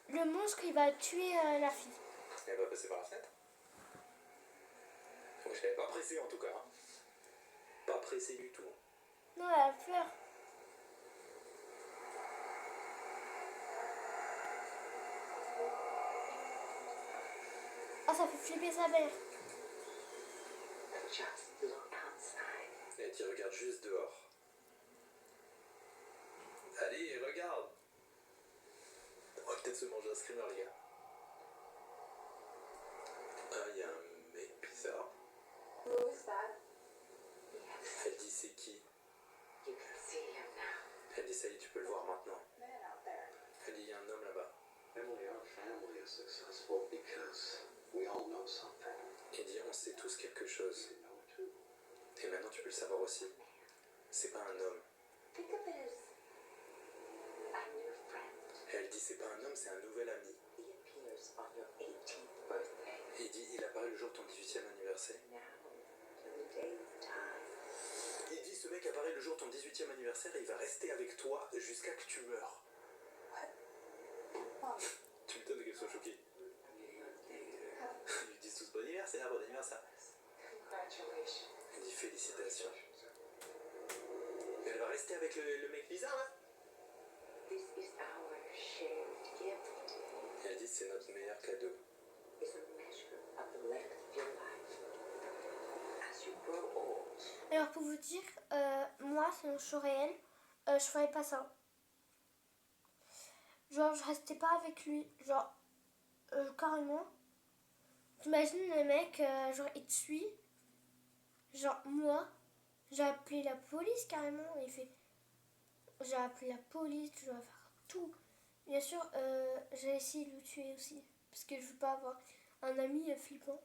Le monstre, il va tuer la fille. Elle va passer par la fenêtre. Je l'avais pas pressé, en tout cas. Hein. Pas pressé du tout. Non, elle a peur. Oh, ça fait flipper sa mère. Just look outside. Elle dit, regarde juste dehors. Allez, regarde. On va peut-être se manger un screamer, les gars. Ah, il y a un mec bizarre. Who is that? Elle dit, c'est qui? You can see him now. Elle dit, ça y est, tu peux le voir maintenant. Man out there. Elle dit, il y a un homme là-bas. Emily, our family is successful because we all know something. Elle dit, on sait tous quelque chose. You know it too. Et maintenant, tu peux le savoir aussi. C'est pas un homme. Think of it as a new friend. Elle dit, c'est pas un homme, c'est un nouvel ami. He appears on your 18th birthday. Et il dit, il apparaît le jour de ton 18e anniversaire. Now, in the day's time. Il dit, ce mec apparaît le jour de ton 18e anniversaire et il va rester avec toi jusqu'à que tu meurs. Tu m'étonnes qu'elle soit choquée. Ils lui disent tous bon anniversaire, bon anniversaire. Congratulations. Elle dit félicitations. Mais elle va rester avec le mec bizarre là. This is our shared gift. Et elle dit c'est notre meilleur cadeau. It's a measure of the length of your life. As you grow old, Alors, pour vous dire, moi, c'est un show réel. Je ferais pas ça. Genre, je restais pas avec lui. Genre, carrément. T'imagines le mec, genre, il te suit. Genre, moi, j'ai appelé la police carrément. Il fait, j'ai appelé la police, je dois faire tout. Bien sûr, j'ai essayé de le tuer aussi. Parce que je veux pas avoir un ami flippant.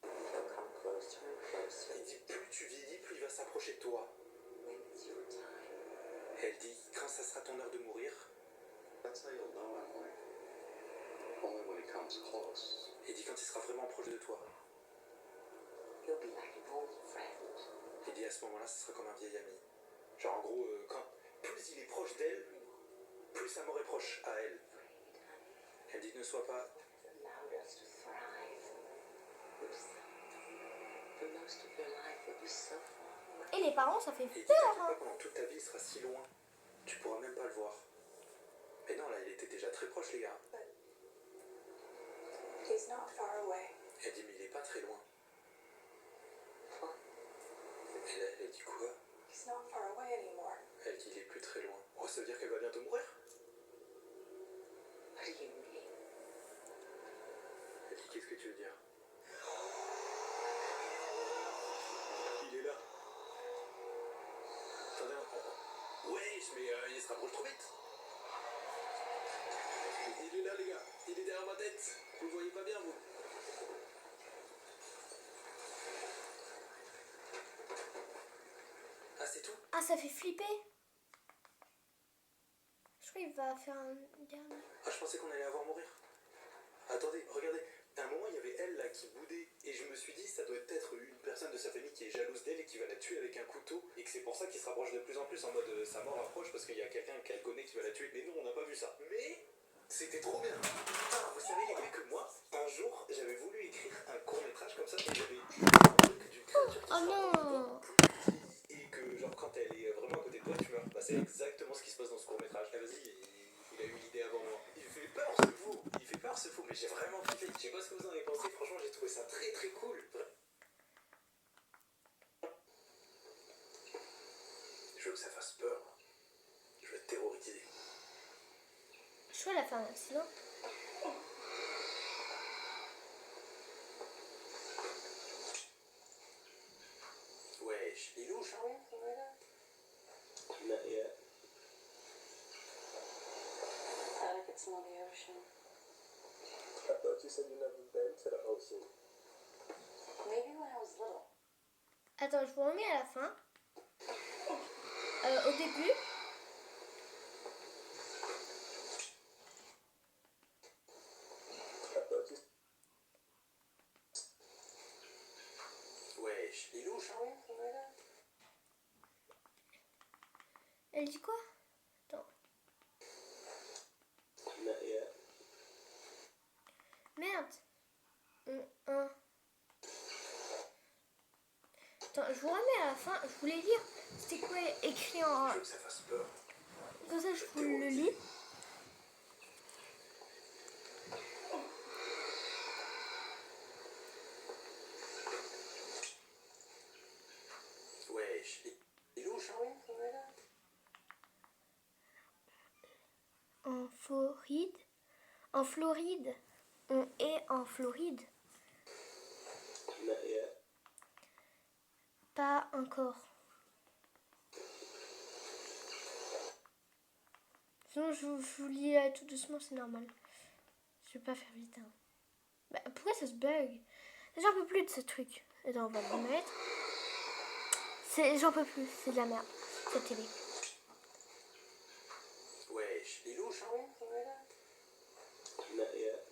he'll come closer and closer. Il dit plus tu vieillis, plus il va s'approcher de toi. When it's your time, Et elle dit quand ça sera ton heure de mourir. That's how you'll know, Emily. Only when he comes close. Il dit quand il sera vraiment proche de toi. he'll be like an old friend. Il dit à ce moment-là, ce sera comme un vieil ami. Genre en gros, quand plus il est proche d'elle, plus sa mort est proche à elle. Elle dit ne sois pas. Allowed us to thrive. With some. For most of your life, it was so far away. Et les parents, ça fait Et il dit peur. t'inquiète Hein. pas, pendant toute ta vie, il sera si loin. Tu pourras même pas le voir. Mais non, là, il était déjà très proche, les gars. He's not far away. Elle dit mais il est pas très loin. Et là, elle dit quoi? He's not far away anymore. Elle dit il est plus très loin. Oh, ça veut dire qu'elle va bientôt mourir? What do you mean? Elle dit qu'est-ce que tu veux dire? Il est là. Attendez, wesh, mais il se rapproche trop vite. Il est là, les gars. Il est derrière ma tête. Vous le voyez pas bien, vous? Ah, c'est tout? Ah, ça fait flipper. Je crois qu'il va faire un dernier. Ah, je pensais qu'on allait la voir mourir. Attendez, regardez. À un moment, il y avait elle là qui boudait. Et je me suis dit, ça doit être une personne de sa famille qui est jalouse d'elle et qui va la tuer avec un couteau. Et que c'est pour ça qu'il se rapproche de plus en plus en mode sa mort approche parce qu'il y a quelqu'un qu'elle connaît qui va la tuer. Mais nous, on n'a pas vu ça. Mais c'était trop bien. Putain, vous savez, les gars, que moi, un jour, j'avais voulu écrire un court-métrage comme ça. Et j'avais un truc d'une créature qui Oh se non. rapproche et que, genre, quand elle est vraiment à côté de toi, tu meurs. Bah, c'est exactement ce qui se passe dans ce court-métrage. Ah, vas-y, il a eu l'idée avant moi. Il fait peur, ce fou. Il fait peur, ce fou. Mais j'ai vraiment kiffé. Je sais pas ce que vous en avez pensé. Franchement, j'ai trouvé ça très très cool. Je veux que ça fasse peur. Je veux être terrorisé. Je crois qu'elle a fait un accident. Wesh, il est louche, hein? Not yet. you said you never been to the ocean. Maybe when I was little. Attends, je vous remets à la fin. Au début. I thought you Wesh, les louches, Are we in Florida? Elle dit quoi? Attends. not yet. Merde. Attends, je vous remets à la fin. Je voulais lire. C'était quoi écrit en... je veux que ça fasse peur. Comme ça, je vous le lis. Wesh, les louches, Are we in Florida? En Floride. En Floride. On est en Floride. Not yet. Pas encore. Sinon, je vous lis tout doucement, c'est normal. Je vais pas faire vite. Hein. Bah, pourquoi ça se bug? J'en peux plus de ce truc. Attends, on va le mettre. J'en peux plus, c'est de la merde. Cette télé. wesh, les louches, Are we in Florida? Not yet.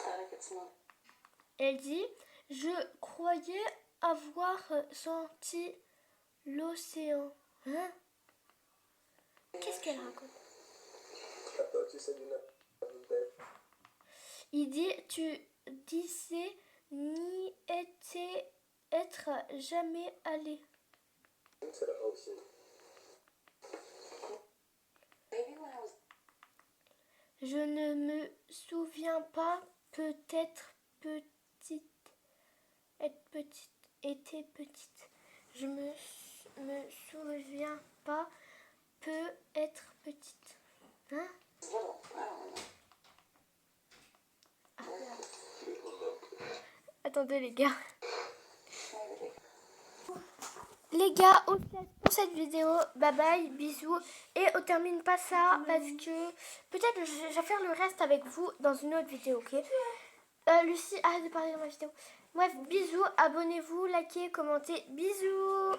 Thought I could smell. Elle dit, je croyais avoir senti l'océan. Hein? Qu'est-ce qu'elle raconte? I thought you said you never been. Il dit, tu disais n'y être jamais allé. To the ocean. Maybe when I was Je ne me souviens pas, peut-être était petite. Je me souviens pas, peut être petite. Hein? little. I don't remember. Attendez les gars. Maybe. Les gars, on se laisse pour cette vidéo. Bye bye, bisous. Et on termine pas ça parce que peut-être je vais faire le reste avec vous dans une autre vidéo, ok? Lucie, arrête de parler dans ma vidéo. Bref, bisous, abonnez-vous, likez, commentez. Bisous.